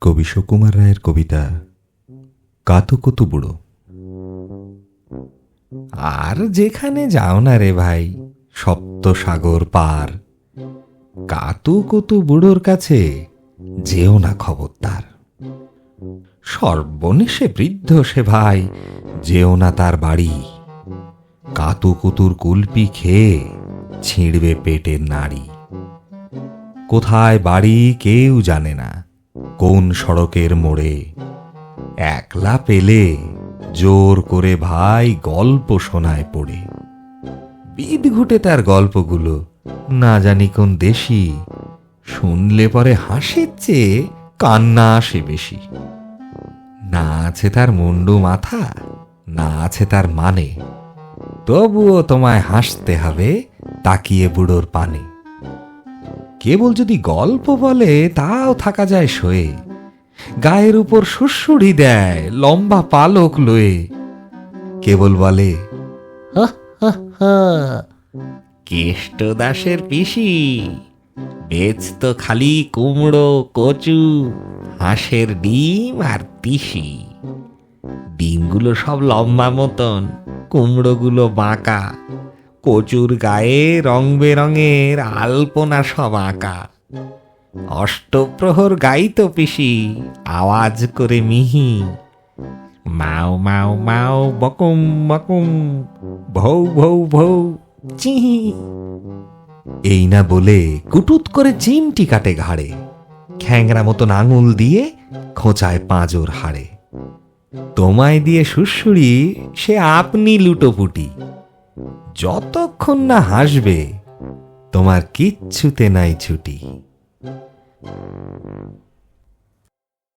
কবি সুকুমার রায়ের কবিতা কাতুকুতু বুড়ো। আর যেখানে যাও না রে ভাই, সপ্ত সাগর পার, কাতুকুতু বুড়োর কাছে যেও না খবরদার। সর্বনেশে বৃদ্ধ সে ভাই, যেও না তার বাড়ি। কাতুকুতুর কুলপি খেয়ে ছিঁড়বে পেটের নাড়ি। কোথায় বাড়ি কেউ জানে না, কোন সড়কের মোড়ে। একলা পেলে জোর করে ভাই গল্প শোনায় পড়ে। বিদ ঘুটে তার গল্পগুলো, না জানি কোন দেশি। শুনলে পরে হাসির চেয়ে কান্না আসে বেশি। না আছে তার মুন্ডু মাথা, না আছে তার মানে, তবুও তোমায় হাসতে হবে তাকিয়ে বুড়োর পানে। কেবল যদি গল্প বলে তাও থাকা যায় সয়ে, গায়ের উপর সুড়সুড়ি দেয় লম্বা পালক লয়ে। কেবল বলে কেষ্ট দাসের পিসি বেচতো খালি কুমড়ো কচু, হাঁসের ডিম আর তিসি। ডিমগুলো সব লম্বা মতন, কুমড়োগুলো বাঁকা, কচুর গায়ে রং বেরঙের আলপনা সব আঁকা। অষ্টপ্রহর গাইতো পিসি আওয়াজ করে মিহি, মাও মাও মাও বকুম বকুম, ভৌ ভৌ ভৌ চিহি। এই না বলে কুটুত করে চিমটি কাটে ঘাড়ে, খ্যাংরা মতন আঙুল দিয়ে খোঁচায় পাঁজর হাড়ে। তোমায় দিয়ে সুড়সুড়ি সে আপনি লুটোপুটি, যতক্ষণ না হাসবে তোমার কিচ্ছুতে নাই ছুটি।